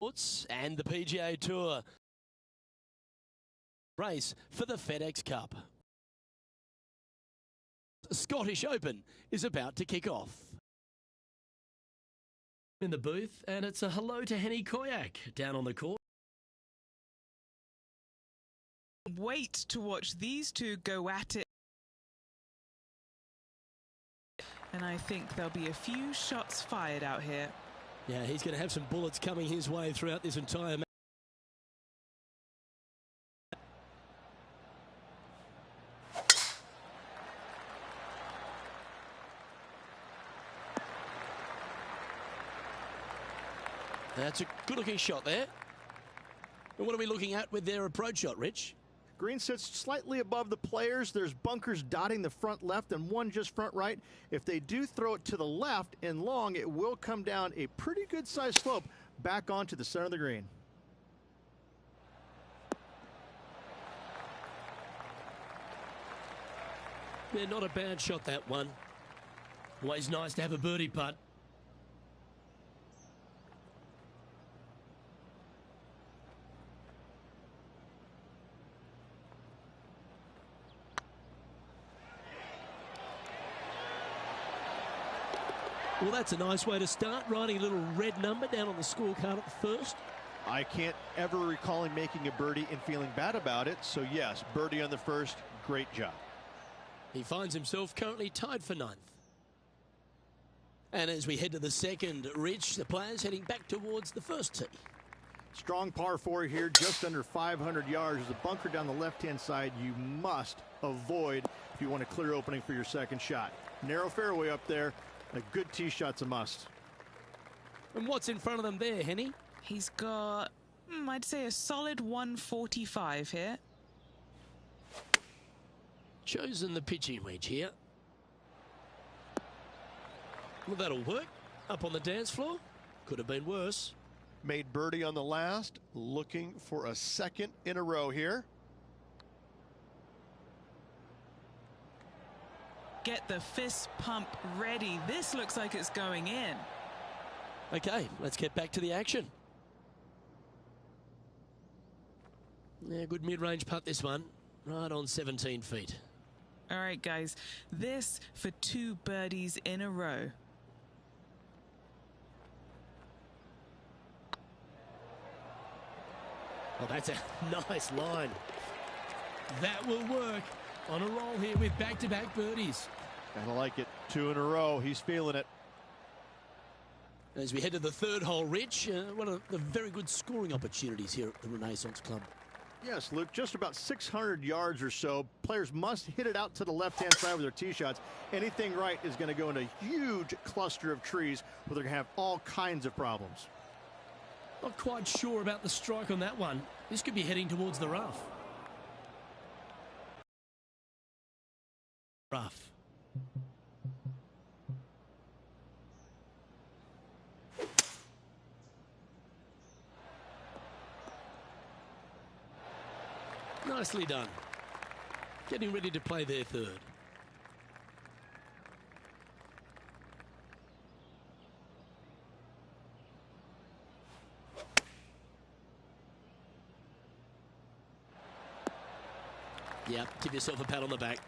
And the PGA Tour race for the FedEx Cup. The Scottish Open is about to kick off. In the booth, and it's a hello to Henny Koyak down on the court. Wait to watch these two go at it. And I think there'll be a few shots fired out here. Yeah, he's going to have some bullets coming his way throughout this entire match. That's a good-looking shot there. And what are we looking at with their approach shot, Rich? Green sits slightly above the players. There's bunkers dotting the front left and one just front right. If they do throw it to the left and long, it will come down a pretty good-sized slope back onto the center of the green. Yeah, not a bad shot, that one. Always nice to have a birdie putt. Well, that's a nice way to start, writing a little red number down on the scorecard at the first. I can't ever recall him making a birdie and feeling bad about it. So, yes, birdie on the first. Great job. He finds himself currently tied for ninth. And as we head to the second, Rich, the players heading back towards the first tee. Strong par 4 here, just under 500 yards. There's a bunker down the left-hand side you must avoid if you want a clear opening for your second shot. Narrow fairway up there. A good tee shot's a must. And what's in front of them there, Henny? He's got, I'd say, a solid 145 here. Chosen the pitching wedge here. Well, that'll work. Up on the dance floor. Could have been worse. Made birdie on the last. Looking for a second in a row here. Get the fist pump ready. This looks like it's going in. Okay, let's get back to the action. Yeah, good mid-range putt, this one. Right on 17 feet. All right, guys. This for 2 birdies in a row. Oh, that's a nice line. That will work on a roll here with back-to-back birdies. Kinda like it. 2 in a row. He's feeling it. As we head to the third hole, Rich, one of the very good scoring opportunities here at the Renaissance Club. Yes, Luke, just about 600 yards or so. Players must hit it out to the left-hand side with their tee shots. Anything right is going to go in a huge cluster of trees where they're going to have all kinds of problems. Not quite sure about the strike on that one. This could be heading towards the rough. Rough. Nicely done. Getting ready to play their third. Yeah, give yourself a pat on the back.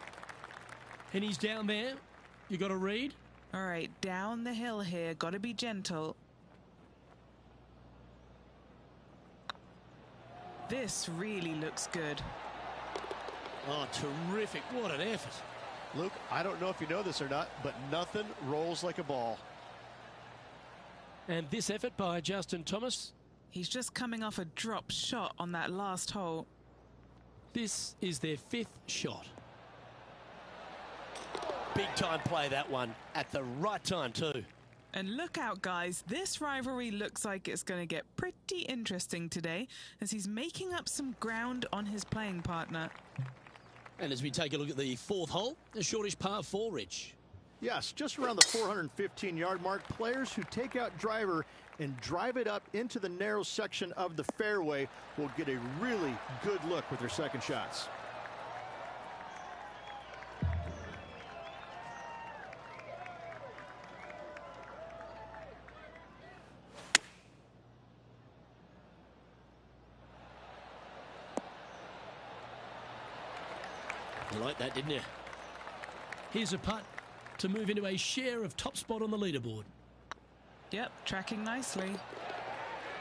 And he's down there. You got to read. All right, down the hill here. Got to be gentle. This really looks good. Oh, terrific. What an effort. Luke, I don't know if you know this or not, but nothing rolls like a ball. And this effort by Justin Thomas. He's just coming off a drop shot on that last hole. This is their 5th shot. Big time play, that one, at the right time too. And look out, guys. This rivalry looks like it's going to get pretty interesting today as he's making up some ground on his playing partner. And as we take a look at the 4th hole, the shortish par 4, Rich. Yes, just around the 415-yard mark. Players who take out driver and drive it up into the narrow section of the fairway will get a really good look with their second shots. You like that, didn't you? Here's a putt to move into a share of top spot on the leaderboard. Yep, tracking nicely.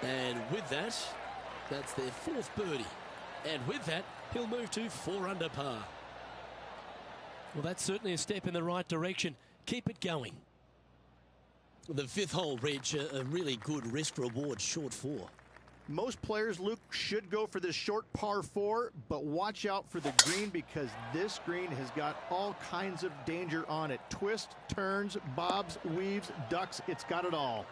And with that, that's their fourth birdie. And with that, he'll move to 4 under par. Well, that's certainly a step in the right direction. Keep it going. The 5th hole, Reg, a really good risk-reward short 4. Most players, Luke, should go for this short par 4, but watch out for the green because this green has got all kinds of danger on it. Twists, turns, bobs, weaves, ducks, it's got it all.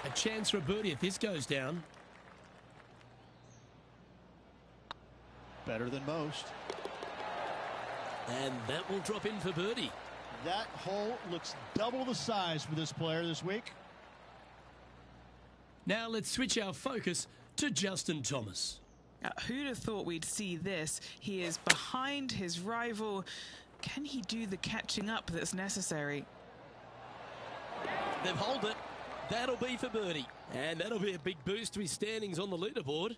A chance for a birdie if this goes down. Better than most. And that will drop in for birdie. That hole looks double the size for this player this week. Now let's switch our focus to Justin Thomas. Who'd have thought we'd see this? He is behind his rival. Can he do the catching up that's necessary? They've holed it. That'll be for birdie. And that'll be a big boost to his standings on the leaderboard.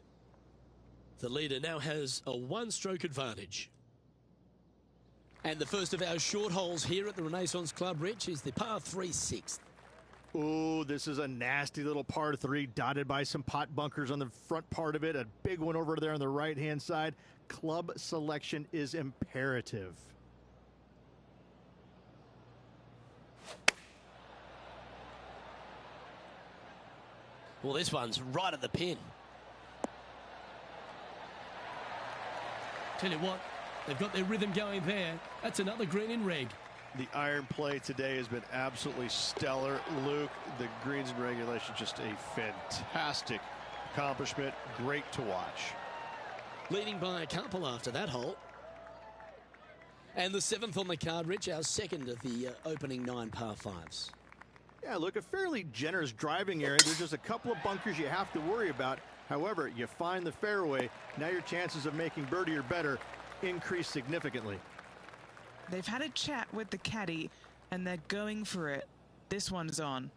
The leader now has a 1-stroke advantage. And the first of our short holes here at the Renaissance Club, Rich, is the par 3 6th. Ooh, this is a nasty little par 3 dotted by some pot bunkers on the front part of it. A big one over there on the right-hand side. Club selection is imperative. Well, this one's right at the pin. Tell you what, they've got their rhythm going there. That's another green in reg. The iron play today has been absolutely stellar, Luke. The greens and regulation, just a fantastic accomplishment. Great to watch. Leading by a couple after that hole. And the 7th on the card, Rich, our second of the opening 9 par 5s. Yeah, look, a fairly generous driving area. There's just a couple of bunkers you have to worry about. However, you find the fairway. Now your chances of making birdie or better increase significantly. They've had a chat with the caddy, and they're going for it. This one's on.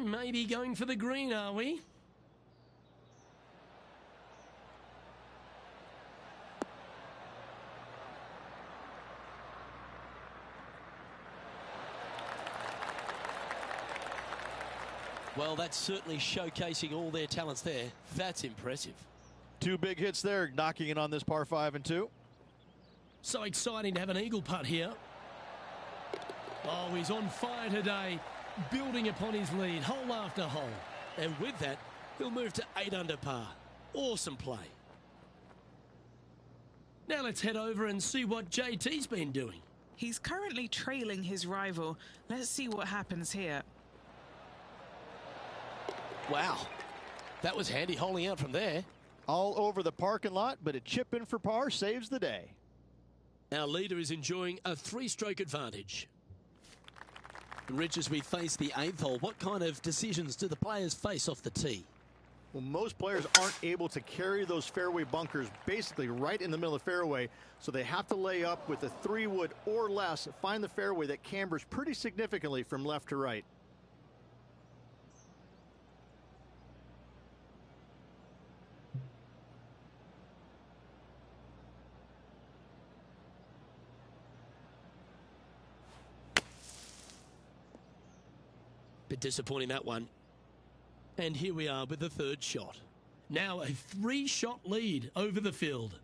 Maybe going for the green, are we? Well, that's certainly showcasing all their talents there. That's impressive. 2 big hits there, knocking it on this par 5 and 2. So exciting to have an eagle putt here. Oh, he's on fire today, building upon his lead, hole after hole. And with that, he'll move to 8 under par. Awesome play. Now let's head over and see what JT's been doing. He's currently trailing his rival. Let's see what happens here. Wow, that was handy holing out from there. All over the parking lot, but a chip in for par saves the day. Our leader is enjoying a 3-stroke advantage. And Rich, as we face the 8th hole, what kind of decisions do the players face off the tee? Well, most players aren't able to carry those fairway bunkers basically right in the middle of the fairway, so they have to lay up with a 3-wood or less, find the fairway that cambers pretty significantly from left to right. Bit disappointing, that one. And here we are with the 3rd shot. Now a 3-shot lead over the field.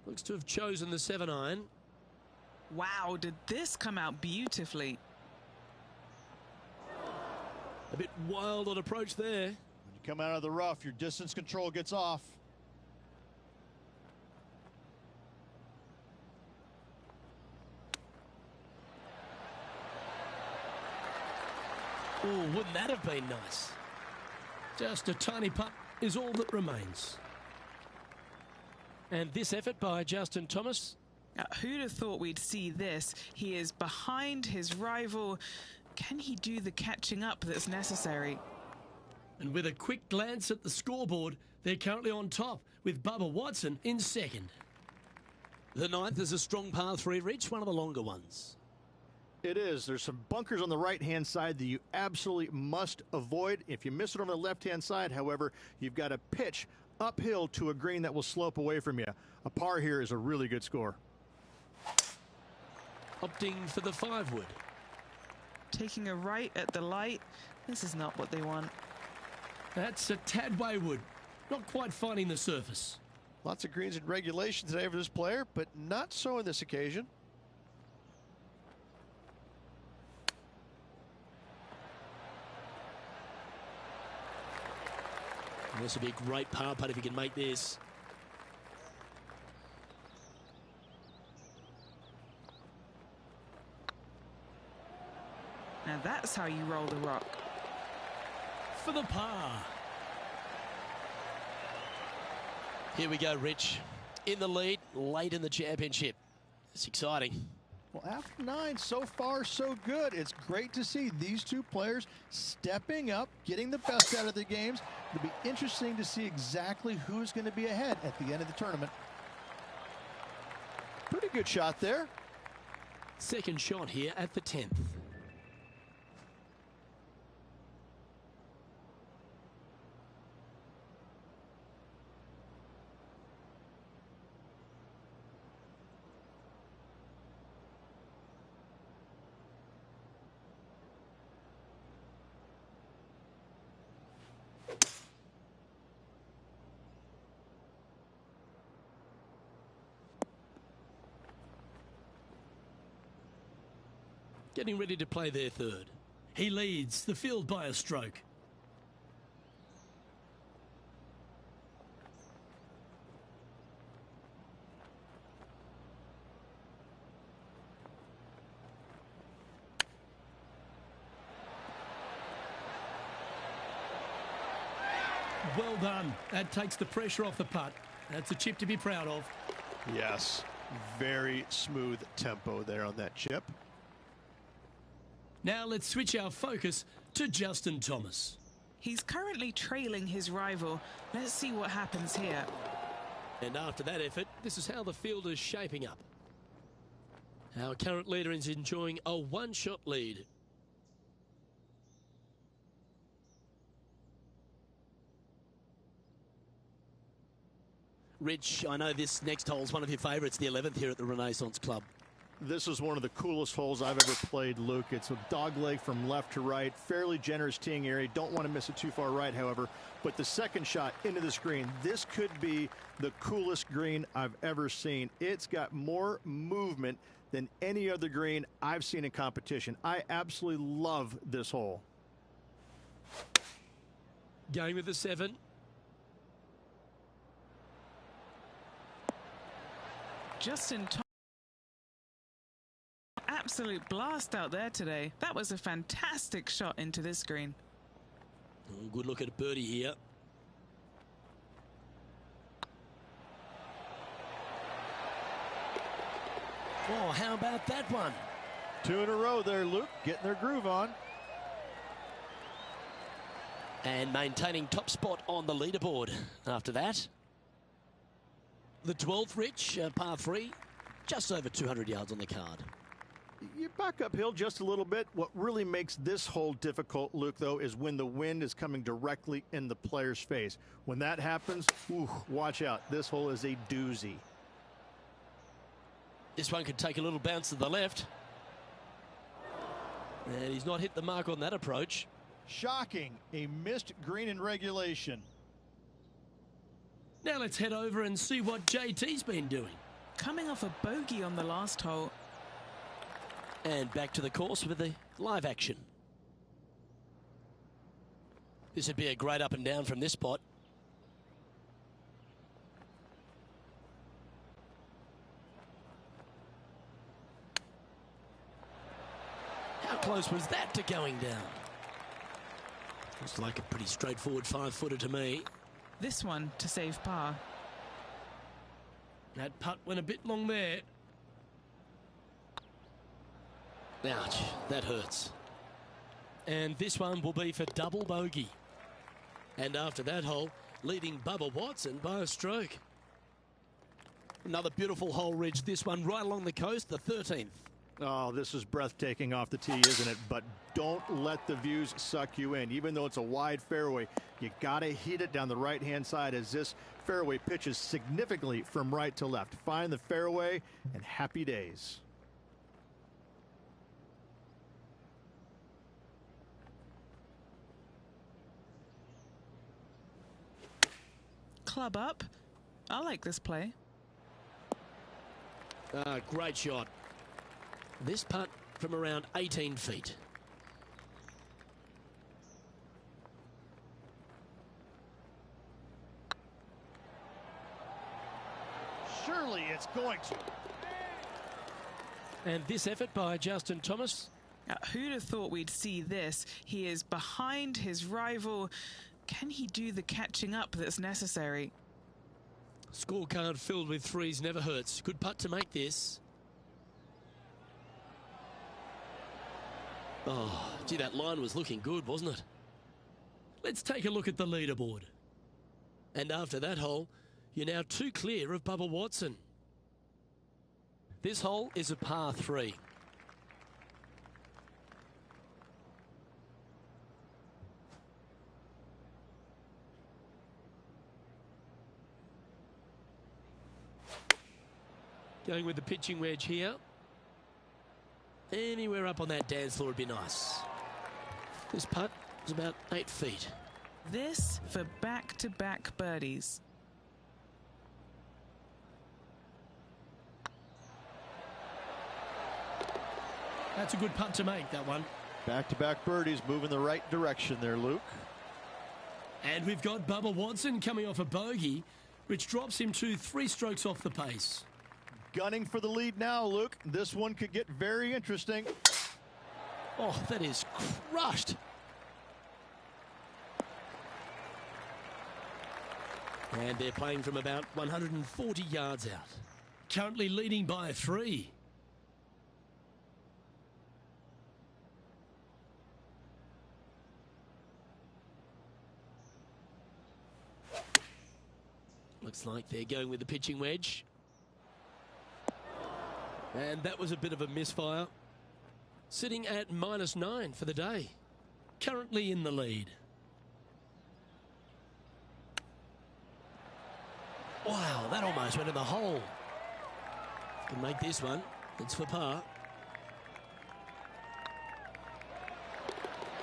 Looks to have chosen the 7-iron. Wow, did this come out beautifully? A bit wild on approach there. When you come out of the rough, your distance control gets off. Oh, wouldn't that have been nice? Just a tiny putt is all that remains. And this effort by Justin Thomas. Who'd have thought we'd see this? He is behind his rival. Can he do the catching up that's necessary? And with a quick glance at the scoreboard, they're currently on top with Bubba Watson in second. The ninth is a strong par 3 reach, one of the longer ones. It is. There's some bunkers on the right-hand side that you absolutely must avoid. If you miss it on the left-hand side, however, you've got to pitch uphill to a green that will slope away from you. A par here is a really good score. Opting for the 5-wood. Taking a right at the light. This is not what they want. That's a tad wayward. Not quite finding the surface. Lots of greens in regulation today for this player, but not so on this occasion. This will be a great par putt if he can make this. Now that's how you roll the rock. For the par. Here we go, Rich. In the lead, late in the championship. It's exciting. Well, after 9, so far so good. It's great to see these two players stepping up, getting the best out of the games. It'll be interesting to see exactly who's going to be ahead at the end of the tournament. Pretty good shot there. Second shot here at the 10th. Getting ready to play their third. He leads the field by a stroke. Well done. That takes the pressure off the putt. That's a chip to be proud of. Yes, very smooth tempo there on that chip. Now let's switch our focus to Justin Thomas. He's currently trailing his rival. Let's see what happens here. And after that effort, this is how the field is shaping up. Our current leader is enjoying a one-shot lead. Rich, I know this next hole is one of your favourites, the 11th here at the Renaissance Club. This is one of the coolest holes I've ever played, Luke. It's a dogleg from left to right, fairly generous teeing area. Don't want to miss it too far right, however. But the second shot into the green, this could be the coolest green I've ever seen. It's got more movement than any other green I've seen in competition. I absolutely love this hole. Going with the 7. Justin Thomas. Absolute blast out there today. That was a fantastic shot into this green. Oh, good look at a birdie here. Oh, how about that one? 2 in a row there, Luke, getting their groove on. And maintaining top spot on the leaderboard after that. The 12th, Rich, par 3, just over 200 yards on the card. You back uphill just a little bit. What really makes this hole difficult, Luke, though, is when the wind is coming directly in the player's face. When that happens, watch out. This hole is a doozy. This one could take a little bounce to the left. And he's not hit the mark on that approach. Shocking. A missed green in regulation. Now let's head over and see what JT's been doing. Coming off a bogey on the last hole. And back to the course with the live action. This would be a great up and down from this spot. How close was that to going down? Looks like a pretty straightforward 5-footer to me. This one to save par. That putt went a bit long there. Ouch, that hurts. And this one will be for double bogey. And after that hole, leading Bubba Watson by a stroke. Another beautiful hole, Ridge. This one right along the coast, the 13th. Oh, this is breathtaking off the tee, isn't it? But don't let the views suck you in. Even though it's a wide fairway, you got to hit it down the right-hand side as this fairway pitches significantly from right to left. Find the fairway and happy days. Club up. I like this play. Great shot. This putt from around 18 feet. Surely it's going to. And this effort by Justin Thomas. Who'd have thought we'd see this? He is behind his rival. Can he do the catching up that's necessary? Scorecard filled with threes never hurts. Good putt to make this. Oh, gee, that line was looking good, wasn't it? Let's take a look at the leaderboard. And after that hole, you're now 2 clear of Bubba Watson. This hole is a par 3. Going with the pitching wedge here. Anywhere up on that dance floor would be nice. This putt is about 8 feet. This for back-to-back birdies. That's a good putt to make, that one. Back-to-back birdies move in the right direction there, Luke. And we've got Bubba Watson coming off a bogey, which drops him to 3 strokes off the pace. Gunning for the lead now, Luke. This one could get very interesting. Oh, that is crushed. And they're playing from about 140 yards out. Currently leading by 3. Looks like they're going with the pitching wedge. And that was a bit of a misfire. Sitting at -9 for the day. Currently in the lead. Wow, that almost went in the hole. Can make this one. It's for par.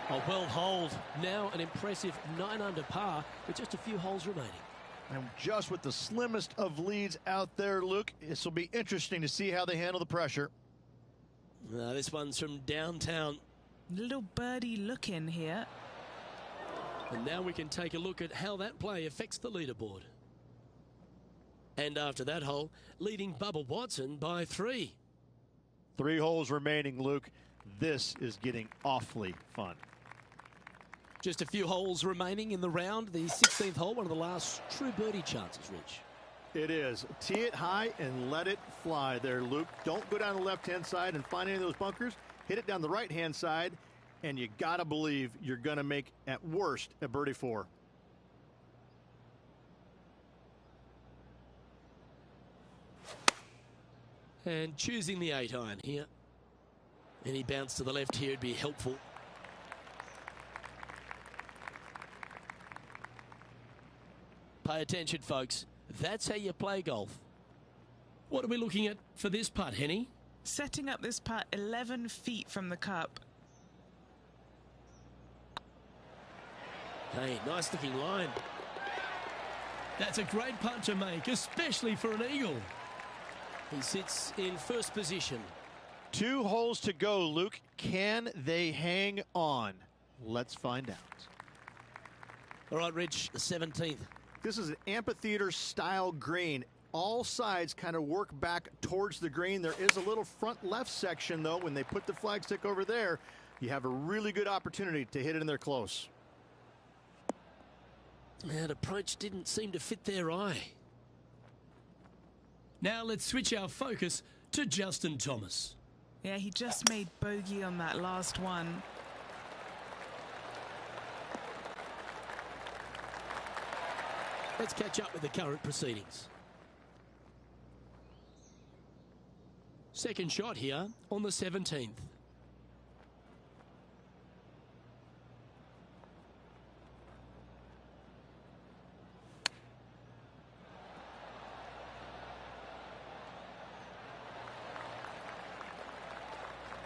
A well holed. Now an impressive 9 under par with just a few holes remaining. And just with the slimmest of leads out there, Luke, this will be interesting to see how they handle the pressure. This one's from downtown. Little birdie look in here. And now we can take a look at how that play affects the leaderboard. And after that hole, leading Bubba Watson by 3. 3 holes remaining, Luke. This is getting awfully fun. Just a few holes remaining in the round. The 16th hole, one of the last true birdie chances, Rich. It is. Tee it high and let it fly there, Luke. Don't go down the left-hand side and find any of those bunkers. Hit it down the right-hand side, and you got to believe you're going to make, at worst, a birdie 4. And choosing the 8-iron here. Any bounce to the left here would be helpful. Pay attention, folks. That's how you play golf. What are we looking at for this putt, Henny? Setting up this putt 11 feet from the cup. Hey, nice looking line. That's a great putt to make, especially for an eagle. He sits in first position. 2 holes to go, Luke. Can they hang on? Let's find out. All right, Rich, the 17th. This is an amphitheater-style green. All sides kind of work back towards the green. There is a little front left section, though. When they put the flagstick over there, you have a really good opportunity to hit it in there close. That approach didn't seem to fit their eye. Now let's switch our focus to Justin Thomas. Yeah, he just made bogey on that last one. Let's catch up with the current proceedings. Second shot here on the 17th.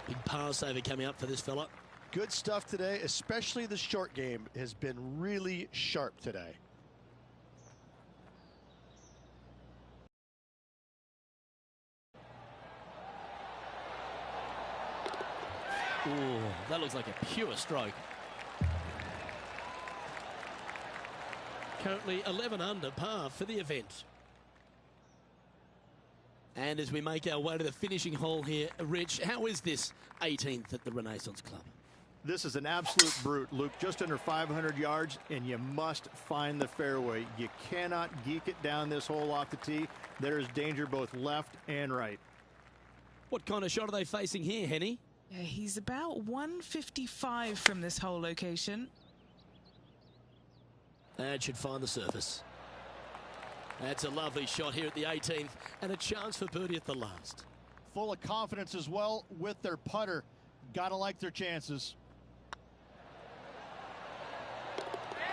Big pass over coming up for this fella. Good stuff today, especially the short game has been really sharp today. Ooh, that looks like a pure stroke. Currently 11 under par for the event. And as we make our way to the finishing hole here, Rich, how is this 18th at the Renaissance Club? This is an absolute brute, Luke. Just under 500 yards, and you must find the fairway. You cannot geek it down this hole off the tee. There is danger both left and right. What kind of shot are they facing here, Henny? Yeah, he's about 155 from this hole location. That should find the surface. That's a lovely shot here at the 18th, and a chance for birdie at the last. Full of confidence as well with their putter. Gotta like their chances.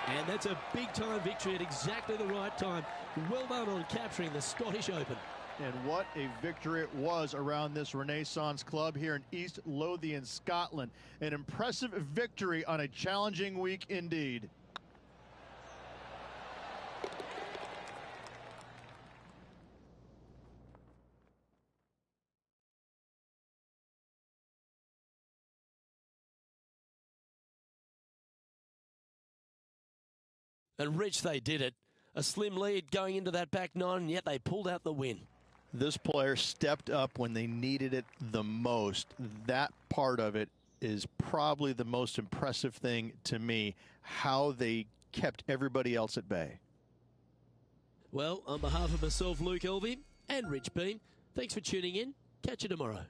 And that's a big-time victory at exactly the right time. Well done on capturing the Scottish Open. And what a victory it was around this Renaissance Club here in East Lothian, Scotland. An impressive victory on a challenging week indeed. And Rich, they did it. A slim lead going into that back nine, and yet they pulled out the win. This player stepped up when they needed it the most. That part of it is probably the most impressive thing to me, how they kept everybody else at bay. Well, on behalf of myself, Luke Elvey, and Rich Beam, thanks for tuning in. Catch you tomorrow.